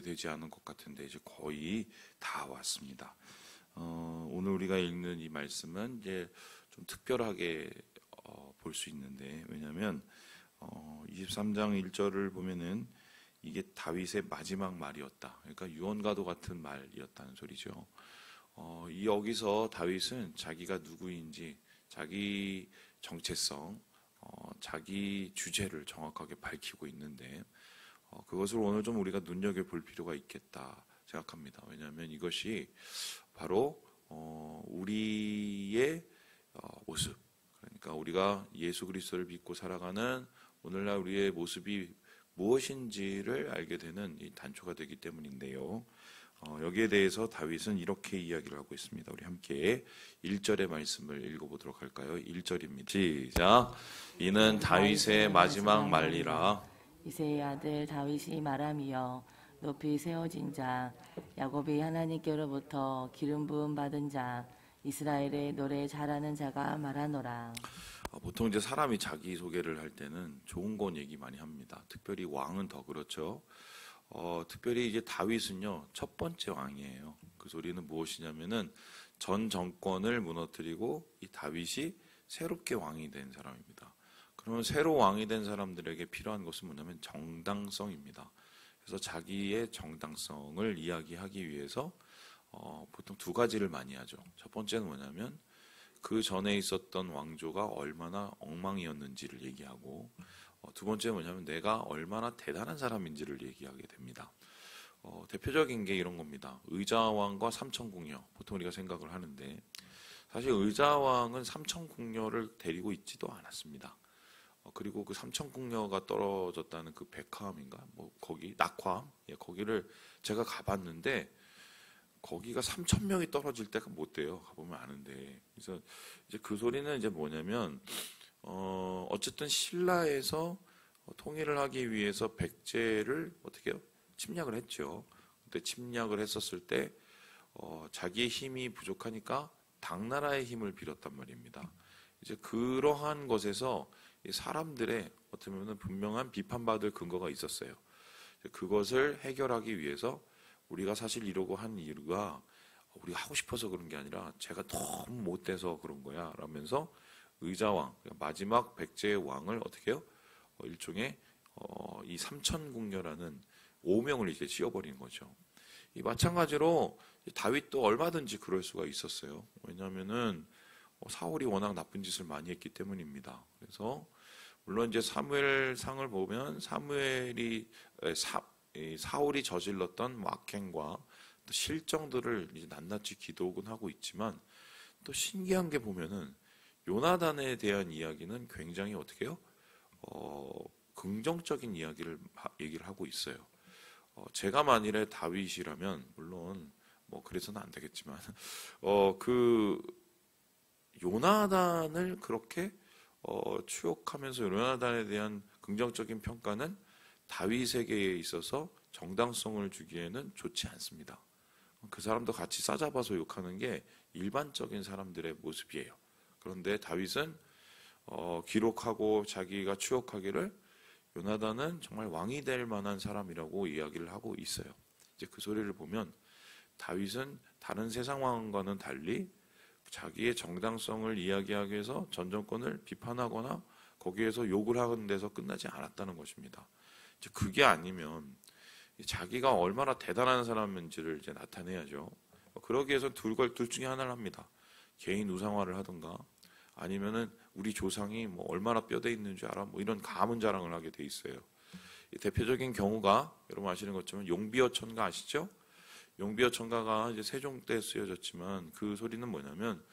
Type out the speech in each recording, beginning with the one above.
되지 않은 것 같은데 이제 거의 다 왔습니다. 오늘 우리가 읽는 이 말씀은 이제 좀 특별하게 볼 수 있는데, 왜냐하면 23장 1절을 보면은 이게 다윗의 마지막 말이었다. 그러니까 유언과도 같은 말이었다는 소리죠. 여기서 다윗은 자기가 누구인지, 자기 정체성, 자기 주제를 정확하게 밝히고 있는데, 그것을 오늘 좀 우리가 눈여겨볼 필요가 있겠다 생각합니다. 왜냐하면 이것이 바로 우리의 모습, 그러니까 우리가 예수 그리스도를 믿고 살아가는 오늘날 우리의 모습이 무엇인지를 알게 되는 이 단초가 되기 때문인데요. 여기에 대해서 다윗은 이렇게 이야기를 하고 있습니다. 우리 함께 1절의 말씀을 읽어보도록 할까요? 1절입니다. 시작. 이는 다윗의 마지막 말이라. 이새의 아들 다윗이 말하며 높이 세워진 자, 야곱이 하나님께로부터 기름 부음 받은 자, 이스라엘의 노래 잘하는 자가 말하노라. 보통 이제 사람이 자기 소개를 할 때는 좋은 건 얘기 많이 합니다. 특별히 왕은 더 그렇죠. 특별히 이제 다윗은요, 첫 번째 왕이에요. 그 소리는 무엇이냐면은 전 정권을 무너뜨리고 이 다윗이 새롭게 왕이 된 사람입니다. 그러면 새로 왕이 된 사람들에게 필요한 것은 뭐냐면 정당성입니다. 그래서 자기의 정당성을 이야기하기 위해서 보통 두 가지를 많이 하죠. 첫 번째는 뭐냐면 그 전에 있었던 왕조가 얼마나 엉망이었는지를 얘기하고, 두 번째는 뭐냐면 내가 얼마나 대단한 사람인지를 얘기하게 됩니다. 대표적인 게 이런 겁니다. 의자왕과 삼천궁녀, 보통 우리가 생각을 하는데 사실 의자왕은 삼천궁녀를 데리고 있지도 않았습니다. 그리고 그 삼천궁녀가 떨어졌다는 그 백화함인가, 뭐 거기 낙화함, 거기를 제가 가봤는데 거기가 3,000명이 떨어질 때가 못 돼요. 가보면 아는데. 그래서 이제 그 소리는 이제 뭐냐면 어쨌든 신라에서 통일을 하기 위해서 백제를 어떻게 해요? 침략을 했죠. 근데 침략을 했었을 때 자기의 힘이 부족하니까 당나라의 힘을 빌었단 말입니다. 이제 그러한 것에서 사람들의 어떻게 보면 분명한 비판받을 근거가 있었어요. 그것을 해결하기 위해서 우리가 사실 이러고 한 이유가 우리가 하고 싶어서 그런 게 아니라 제가 너무 못돼서 그런 거야 라면서 의자왕, 마지막 백제의 왕을 어떻게 해요? 일종의 이 삼천궁녀라는 오명을 이제 지어버린 거죠. 이 마찬가지로 다윗도 얼마든지 그럴 수가 있었어요. 왜냐하면은 사울이 워낙 나쁜 짓을 많이 했기 때문입니다. 그래서 물론 이제 사무엘상을 보면 사울이 저질렀던 악행과 또 실정들을 이제 낱낱이 기록은 하고 있지만, 또 신기한 게 보면은 요나단에 대한 이야기는 굉장히 어떻게 해요? 긍정적인 얘기를 하고 있어요. 제가 만일에 다윗이라면, 물론 뭐 그래서는 안 되겠지만, 그 요나단을 그렇게 추욕하면서 요나단에 대한 긍정적인 평가는 다윗에게 있어서 정당성을 주기에는 좋지 않습니다. 그 사람도 같이 싸잡아서 욕하는 게 일반적인 사람들의 모습이에요. 그런데 다윗은 기록하고 자기가 추억하기를 요나단은 정말 왕이 될 만한 사람이라고 이야기를 하고 있어요. 이제 그 소리를 보면 다윗은 다른 세상 왕과는 달리 자기의 정당성을 이야기하기 위해서 전 정권을 비판하거나 거기에서 욕을 하는 데서 끝나지 않았다는 것입니다. 이제 그게 아니면 자기가 얼마나 대단한 사람인지를 이제 나타내야죠. 그러기 위해서 둘 중에 하나를 합니다. 개인 우상화를 하든가, 아니면은 우리 조상이 뭐 얼마나 뼈대 있는 줄 알아? 뭐 이런 가문 자랑을 하게 돼 있어요. 대표적인 경우가 여러분 아시는 것처럼 용비어 천가 아시죠? 용비어 천가가 이제 세종 때 쓰여졌지만 그 소리는 뭐냐면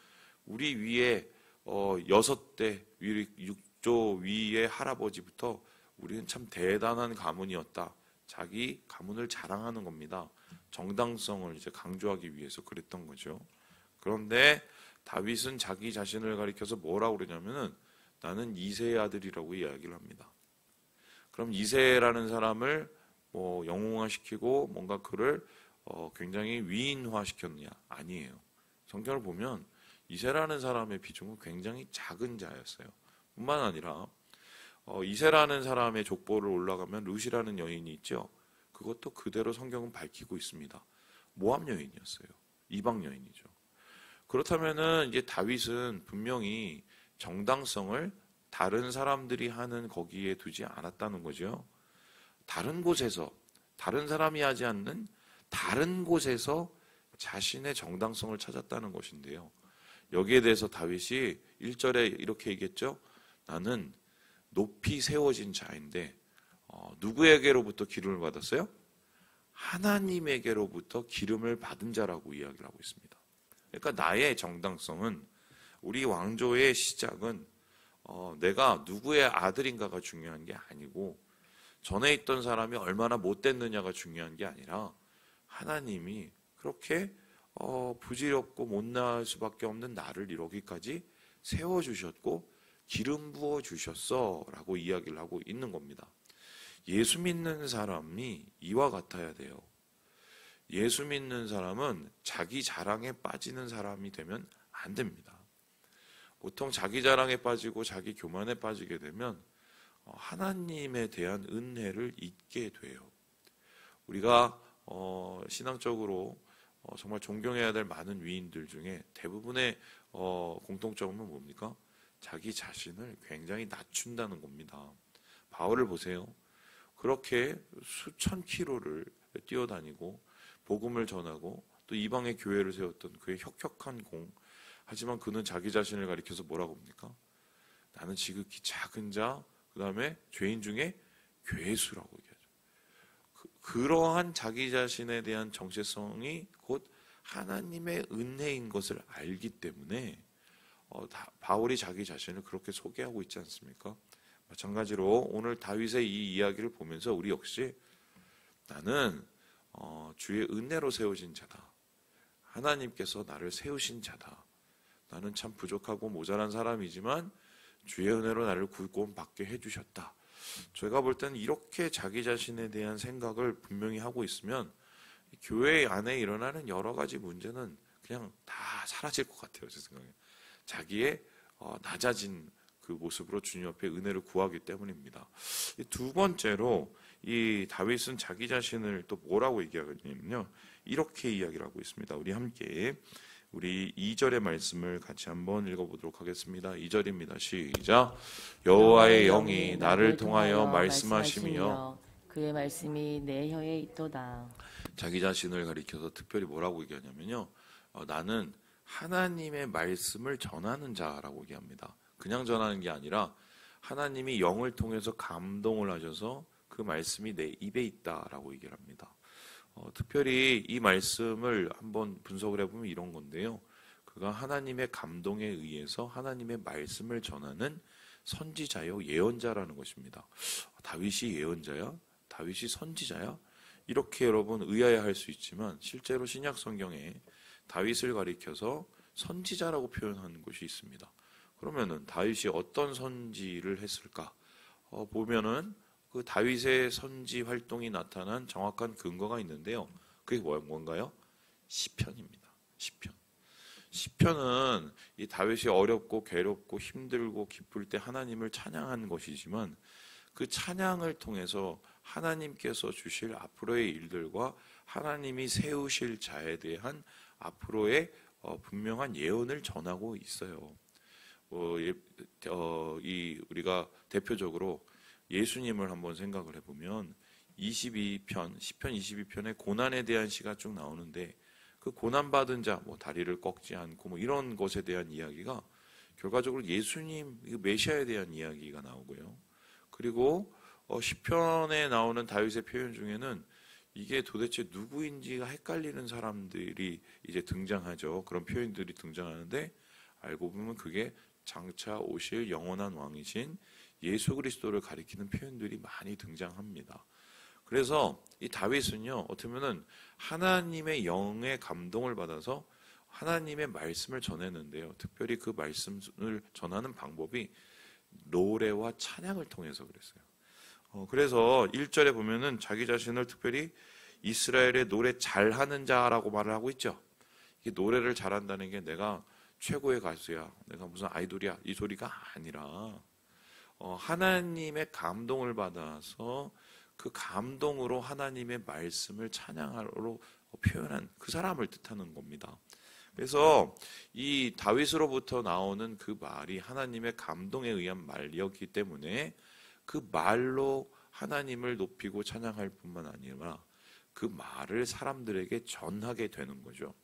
우리 위에 6대 6조 위의 할아버지부터 우리는 참 대단한 가문이었다. 자기 가문을 자랑하는 겁니다. 정당성을 이제 강조하기 위해서 그랬던 거죠. 그런데 다윗은 자기 자신을 가리켜서 뭐라고 그러냐면은 나는 이새의 아들이라고 이야기를 합니다. 그럼 이새라는 사람을 뭐 영웅화시키고 뭔가 그를 굉장히 위인화시켰느냐? 아니에요. 성경을 보면 이새라는 사람의 비중은 굉장히 작은 자였어요. 뿐만 아니라 이새라는 사람의 족보를 올라가면 룻이라는 여인이 있죠. 그것도 그대로 성경은 밝히고 있습니다. 모압 여인이었어요. 이방 여인이죠. 그렇다면은 이제 다윗은 분명히 정당성을 다른 사람들이 하는 거기에 두지 않았다는 거죠. 다른 곳에서, 다른 사람이 하지 않는 다른 곳에서 자신의 정당성을 찾았다는 것인데요. 여기에 대해서 다윗이 1절에 이렇게 얘기했죠. 나는 높이 세워진 자인데 누구에게로부터 기름을 받았어요? 하나님에게로부터 기름을 받은 자라고 이야기를 하고 있습니다. 그러니까 나의 정당성은, 우리 왕조의 시작은 내가 누구의 아들인가가 중요한 게 아니고 전에 있던 사람이 얼마나 못됐느냐가 중요한 게 아니라 하나님이 그렇게 부질없고 못날 수밖에 없는 나를 이러기까지 세워주셨고 기름 부어주셨어 라고 이야기를 하고 있는 겁니다. 예수 믿는 사람이 이와 같아야 돼요. 예수 믿는 사람은 자기 자랑에 빠지는 사람이 되면 안 됩니다. 보통 자기 자랑에 빠지고 자기 교만에 빠지게 되면 하나님에 대한 은혜를 잊게 돼요. 우리가 신앙적으로 정말 존경해야 될 많은 위인들 중에 대부분의 공통점은 뭡니까? 자기 자신을 굉장히 낮춘다는 겁니다. 바울을 보세요. 그렇게 수천 킬로를 뛰어다니고 복음을 전하고 또 이방의 교회를 세웠던 그의 혁혁한 공. 하지만 그는 자기 자신을 가리켜서 뭐라고 합니까? 나는 지극히 작은 자, 그 다음에 죄인 중에 괴수라고 얘기하죠. 그러한 자기 자신에 대한 정체성이 곧 하나님의 은혜인 것을 알기 때문에 바울이 자기 자신을 그렇게 소개하고 있지 않습니까? 마찬가지로 오늘 다윗의 이 이야기를 보면서 우리 역시 나는 주의 은혜로 세워진 자다. 하나님께서 나를 세우신 자다. 나는 참 부족하고 모자란 사람이지만 주의 은혜로 나를 구원받게 해주셨다. 제가 볼 때는 이렇게 자기 자신에 대한 생각을 분명히 하고 있으면 교회 안에 일어나는 여러 가지 문제는 그냥 다 사라질 것 같아요. 제 생각에. 자기의 낮아진 그 모습으로 주님 앞에 은혜를 구하기 때문입니다. 두 번째로 이 다윗은 자기 자신을 또 뭐라고 얘기하냐면요. 이렇게 이야기를 하고 있습니다. 우리 함께 우리 2절의 말씀을 같이 한번 읽어보도록 하겠습니다. 2절입니다. 시작. 여호와의 영이 나를 통하여 말씀하시며 그의 말씀이 내 혀에 있도다. 자기 자신을 가리켜서 특별히 뭐라고 얘기하냐면요. 나는 하나님의 말씀을 전하는 자라고 얘기합니다. 그냥 전하는 게 아니라 하나님이 영을 통해서 감동을 하셔서 그 말씀이 내 입에 있다라고 얘기를 합니다. 특별히 이 말씀을 한번 분석을 해보면 이런 건데요. 그가 하나님의 감동에 의해서 하나님의 말씀을 전하는 선지자요 예언자라는 것입니다. 다윗이 예언자야? 다윗이 선지자야? 이렇게 여러분 의아해할 수 있지만 실제로 신약 성경에 다윗을 가리켜서 선지자라고 표현하는 것이 있습니다. 그러면은 다윗이 어떤 선지를 했을까? 보면은 그 다윗의 선지 활동이 나타난 정확한 근거가 있는데요. 그게 뭔가요? 시편입니다. 시편은 이 다윗이 어렵고 괴롭고 힘들고 기쁠 때 하나님을 찬양하는 것이지만 그 찬양을 통해서 하나님께서 주실 앞으로의 일들과 하나님이 세우실 자에 대한 앞으로의 분명한 예언을 전하고 있어요. 우리가 대표적으로 예수님을 한번 생각을 해보면 22편, 시편 22편에 고난에 대한 시가 쭉 나오는데 그 고난받은 자, 다리를 꺾지 않고 이런 것에 대한 이야기가 결과적으로 예수님, 메시아에 대한 이야기가 나오고요. 그리고 시편에 나오는 다윗의 표현 중에는 이게 도대체 누구인지가 헷갈리는 사람들이 이제 등장하죠. 그런 표현들이 등장하는데 알고 보면 그게 장차 오실 영원한 왕이신 예수 그리스도를 가리키는 표현들이 많이 등장합니다. 그래서 이 다윗은요, 어떻게 보면 하나님의 영의 감동을 받아서 하나님의 말씀을 전했는데요. 특별히 그 말씀을 전하는 방법이 노래와 찬양을 통해서 그랬어요. 그래서 1절에 보면은 자기 자신을 특별히 이스라엘의 노래 잘하는 자라고 말을 하고 있죠. 이게 노래를 잘한다는 게 내가 최고의 가수야, 내가 무슨 아이돌이야, 이 소리가 아니라 하나님의 감동을 받아서 그 감동으로 하나님의 말씀을 찬양하로 표현한 그 사람을 뜻하는 겁니다. 그래서 이 다윗으로부터 나오는 그 말이 하나님의 감동에 의한 말이었기 때문에 그 말로 하나님을 높이고 찬양할 뿐만 아니라 그 말을 사람들에게 전하게 되는 거죠.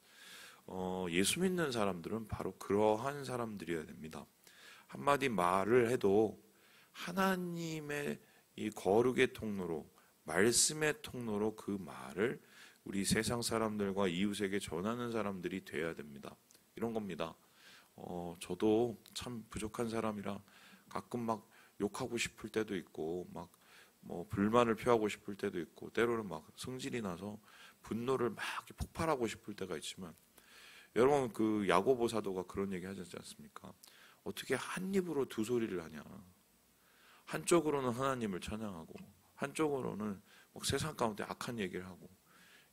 예수 믿는 사람들은 바로 그러한 사람들이어야 됩니다. 한마디 말을 해도 하나님의 이 거룩의 통로로, 말씀의 통로로 그 말을 우리 세상 사람들과 이웃에게 전하는 사람들이 되어야 됩니다. 이런 겁니다. 저도 참 부족한 사람이라 가끔 막 욕하고 싶을 때도 있고, 막 불만을 표하고 싶을 때도 있고, 때로는 막 성질이 나서 분노를 막 폭발하고 싶을 때가 있지만, 여러분 그 야고보 사도가 그런 얘기 하지 않습니까? 어떻게 한 입으로 두 소리를 하냐? 한쪽으로는 하나님을 찬양하고 한쪽으로는 막 세상 가운데 악한 얘기를 하고,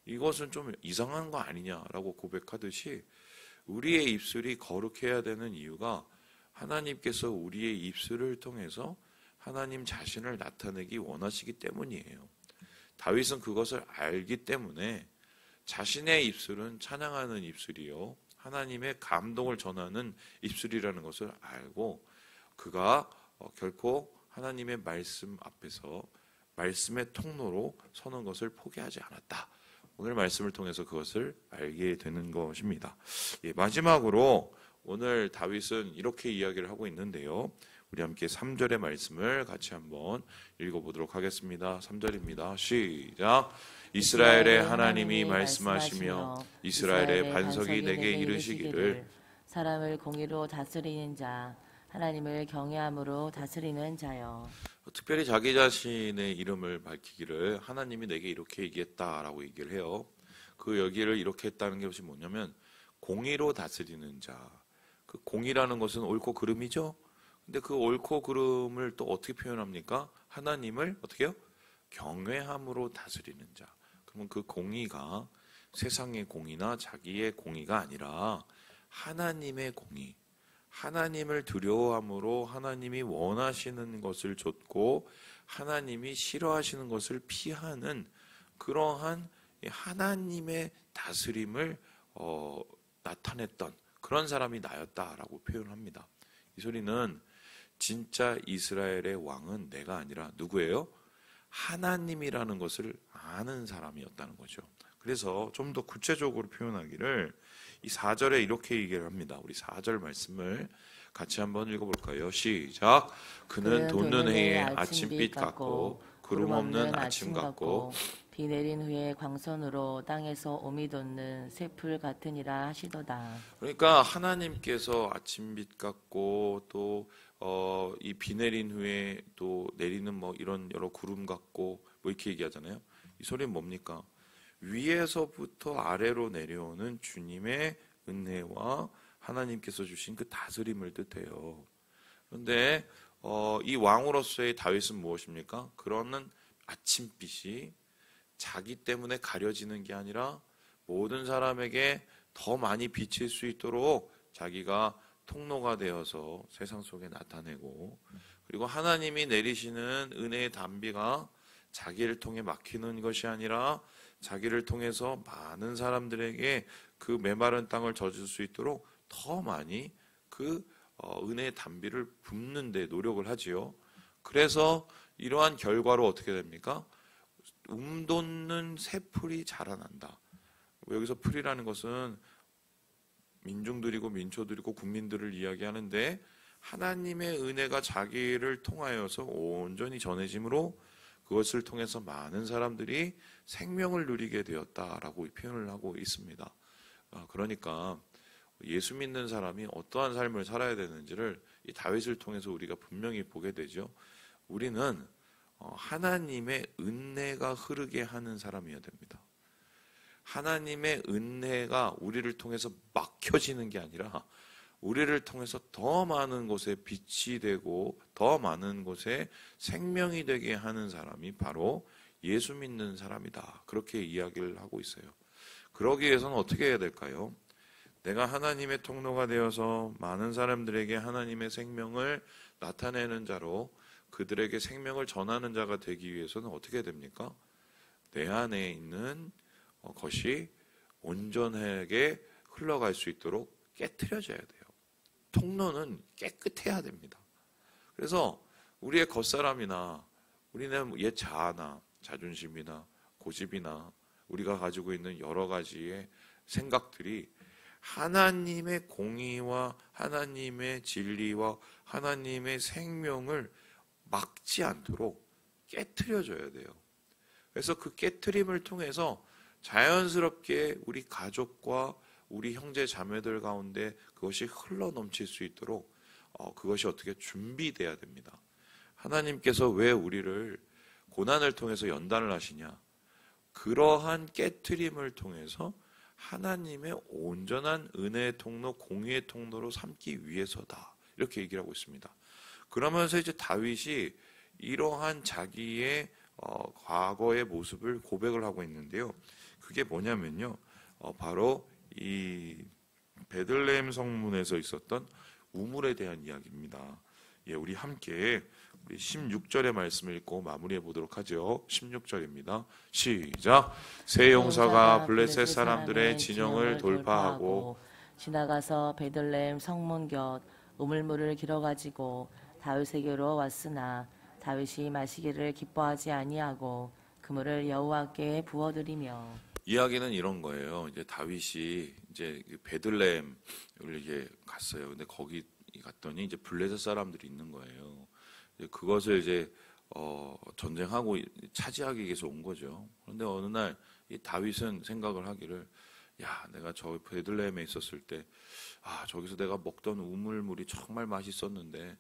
이것은 좀 이상한 거 아니냐라고 고백하듯이 우리의 입술이 거룩해야 되는 이유가 하나님께서 우리의 입술을 통해서 하나님 자신을 나타내기 원하시기 때문이에요. 다윗은 그것을 알기 때문에 자신의 입술은 찬양하는 입술이요, 하나님의 감동을 전하는 입술이라는 것을 알고 그가 결코 하나님의 말씀 앞에서 말씀의 통로로 서는 것을 포기하지 않았다. 오늘 말씀을 통해서 그것을 알게 되는 것입니다. 마지막으로 오늘 다윗은 이렇게 이야기를 하고 있는데요. 우리 함께 3절의 말씀을 같이 한번 읽어보도록 하겠습니다. 3절입니다. 시작. 이스라엘의 하나님이 말씀하시며 이스라엘의 반석이 내게 이르시기를 사람을 공의로 다스리는 자, 하나님을 경외함으로 다스리는 자여. 특별히 자기 자신의 이름을 밝히기를 하나님이 내게 이렇게 얘기했다라고 얘기를 해요. 그 여기를 이렇게 했다는 것이 뭐냐면 공의로 다스리는 자. 그 공의라는 것은 옳고 그름이죠. 근데 그 옳고 그름을 또 어떻게 표현합니까? 하나님을 어떻게 해요? 경외함으로 다스리는 자. 그러면 그 공의가 세상의 공의나 자기의 공의가 아니라 하나님의 공의, 하나님을 두려워함으로 하나님이 원하시는 것을 좇고 하나님이 싫어하시는 것을 피하는 그러한 하나님의 다스림을 나타냈던 그런 사람이 나였다라고 표현합니다. 이 소리는 진짜 이스라엘의 왕은 내가 아니라 누구예요? 하나님이라는 것을 아는 사람이었다는 거죠. 그래서 좀 더 구체적으로 표현하기를 이 4절에 이렇게 얘기를 합니다. 우리 4절 말씀을 같이 한번 읽어볼까요? 시작. 그는 돋는 해에 아침빛 같고 구름 없는 아침 같고 비 내린 후에 광선으로 땅에서 오미 돋는 새풀 같으니라 하시도다. 그러니까 하나님께서 아침빛 같고 또 이 비 내린 후에 또 내리는 뭐 이런 여러 구름 같고 뭐 이렇게 얘기하잖아요. 이 소리는 뭡니까? 위에서부터 아래로 내려오는 주님의 은혜와 하나님께서 주신 그 다스림을 뜻해요. 그런데 이 왕으로서의 다윗은 무엇입니까? 그러는 아침빛이 자기 때문에 가려지는 게 아니라 모든 사람에게 더 많이 비칠 수 있도록 자기가 통로가 되어서 세상 속에 나타내고, 그리고 하나님이 내리시는 은혜의 단비가 자기를 통해 막히는 것이 아니라 자기를 통해서 많은 사람들에게 그 메마른 땅을 젖을 수 있도록 더 많이 그 은혜의 단비를 붓는 데 노력을 하지요. 그래서 이러한 결과로 어떻게 됩니까? 돋는 새풀이 자라난다. 여기서 풀이라는 것은 민중들이고 민초들이고 국민들을 이야기하는데, 하나님의 은혜가 자기를 통하여서 온전히 전해짐으로 그것을 통해서 많은 사람들이 생명을 누리게 되었다라고 표현을 하고 있습니다. 그러니까 예수 믿는 사람이 어떠한 삶을 살아야 되는지를 이 다윗을 통해서 우리가 분명히 보게 되죠. 우리는 하나님의 은혜가 흐르게 하는 사람이어야 됩니다. 하나님의 은혜가 우리를 통해서 막혀지는 게 아니라 우리를 통해서 더 많은 곳에 빛이 되고 더 많은 곳에 생명이 되게 하는 사람이 바로 예수 믿는 사람이다. 그렇게 이야기를 하고 있어요. 그러기 위해서는 어떻게 해야 될까요? 내가 하나님의 통로가 되어서 많은 사람들에게 하나님의 생명을 나타내는 자로, 그들에게 생명을 전하는 자가 되기 위해서는 어떻게 됩니까? 내 안에 있는 것이 온전하게 흘러갈 수 있도록 깨트려져야 돼요. 통로는 깨끗해야 됩니다. 그래서 우리의 겉사람이나 우리는 옛 자아나 자존심이나 고집이나 우리가 가지고 있는 여러 가지의 생각들이 하나님의 공의와 하나님의 진리와 하나님의 생명을 막지 않도록 깨트려져야 돼요. 그래서 그 깨트림을 통해서 자연스럽게 우리 가족과 우리 형제 자매들 가운데 그것이 흘러넘칠 수 있도록 그것이 어떻게 준비돼야 됩니다. 하나님께서 왜 우리를 고난을 통해서 연단을 하시냐? 그러한 깨트림을 통해서 하나님의 온전한 은혜의 통로, 공의의 통로로 삼기 위해서다. 이렇게 얘기를 하고 있습니다. 그러면서 이제 다윗이 이러한 자기의 과거의 모습을 고백을 하고 있는데요. 그게 뭐냐면요. 바로 이 베들레헴 성문에서 있었던 우물에 대한 이야기입니다. 예, 우리 함께 우리 16절의 말씀을 읽고 마무리해 보도록 하죠. 16절입니다. 시작. 새 용사가 블레셋 사람들의 진영을 돌파하고 지나가서 베들레헴 성문 곁 우물물을 길어가지고 다윗에게로 왔으나 다윗이 마시기를 기뻐하지 아니하고 그 물을 여호와께 부어드리며. 이야기는 이런 거예요. 이제 다윗이 이제 베들레헴을 이제 갔어요. 근데 거기 갔더니 이제 블레셋 사람들이 있는 거예요. 그것을 이제 전쟁하고 차지하기 위해서 온 거죠. 그런데 어느 날 이 다윗은 생각을 하기를, 야, 내가 저 베들레헴에 있었을 때, 저기서 내가 먹던 우물물이 정말 맛있었는데,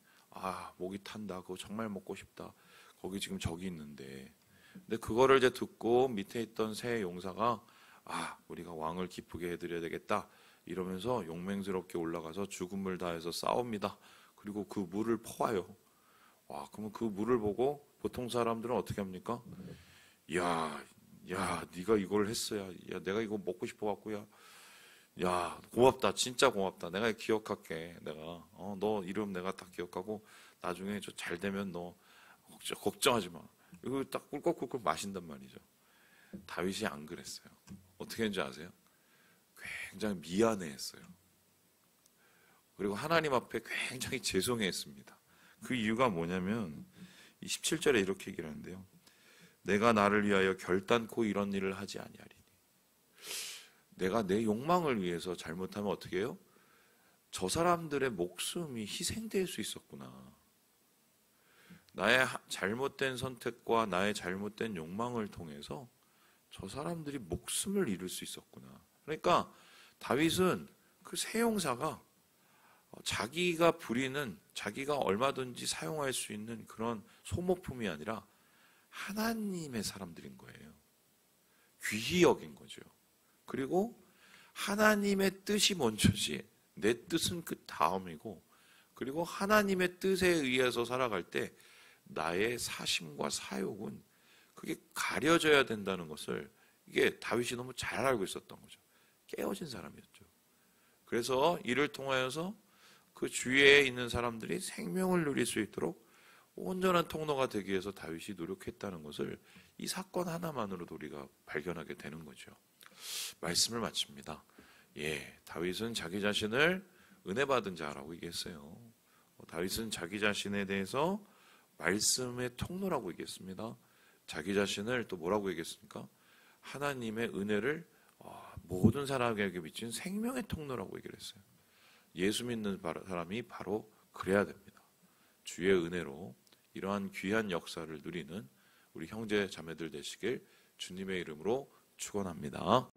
목이 탄다. 그거 정말 먹고 싶다. 거기 지금 저기 있는데. 근데 그거를 이제 듣고 밑에 있던 새 용사가, 우리가 왕을 기쁘게 해드려야 되겠다. 이러면서 용맹스럽게 올라가서 죽음을 다해서 싸웁니다. 그리고 그 물을 퍼와요. 그러면 그 물을 보고 보통 사람들은 어떻게 합니까? 야, 네가 이걸 했어야. 야, 내가 이거 먹고 싶어갖고, 야, 고맙다. 진짜 고맙다. 내가 기억할게. 내가, 너 이름 내가 딱 기억하고, 나중에 저 잘 되면 너 걱정하지 마. 이거 딱 꿀꺽꿀꺽 마신단 말이죠. 다윗이 안 그랬어요. 어떻게 했는지 아세요? 굉장히 미안해했어요. 그리고 하나님 앞에 굉장히 죄송해했습니다. 그 이유가 뭐냐면 17절에 이렇게 얘기를 하는데요. 내가 나를 위하여 결단코 이런 일을 하지 아니하리니. 내가 내 욕망을 위해서 잘못하면 어떻게 해요? 저 사람들의 목숨이 희생될 수 있었구나. 나의 잘못된 선택과 나의 잘못된 욕망을 통해서 저 사람들이 목숨을 잃을 수 있었구나. 그러니까 다윗은 그 새 용사가 자기가 부리는, 자기가 얼마든지 사용할 수 있는 그런 소모품이 아니라 하나님의 사람들인 거예요. 귀히 여긴 거죠. 그리고 하나님의 뜻이 먼저지 내 뜻은 그 다음이고, 그리고 하나님의 뜻에 의해서 살아갈 때 나의 사심과 사욕은 그게 가려져야 된다는 것을 이게 다윗이 너무 잘 알고 있었던 거죠. 깨어진 사람이었죠. 그래서 이를 통하여서 그 주위에 있는 사람들이 생명을 누릴 수 있도록 온전한 통로가 되기 위해서 다윗이 노력했다는 것을 이 사건 하나만으로도 우리가 발견하게 되는 거죠. 말씀을 마칩니다. 다윗은 자기 자신을 은혜 받은 자라고 얘기했어요. 다윗은 자기 자신에 대해서 말씀의 통로라고 얘기했습니다. 자기 자신을 또 뭐라고 얘기했습니까? 하나님의 은혜를 모든 사람에게 비친 생명의 통로라고 얘기를 했어요. 예수 믿는 사람이 바로 그래야 됩니다. 주의 은혜로 이러한 귀한 역사를 누리는 우리 형제 자매들 되시길 주님의 이름으로 축원합니다.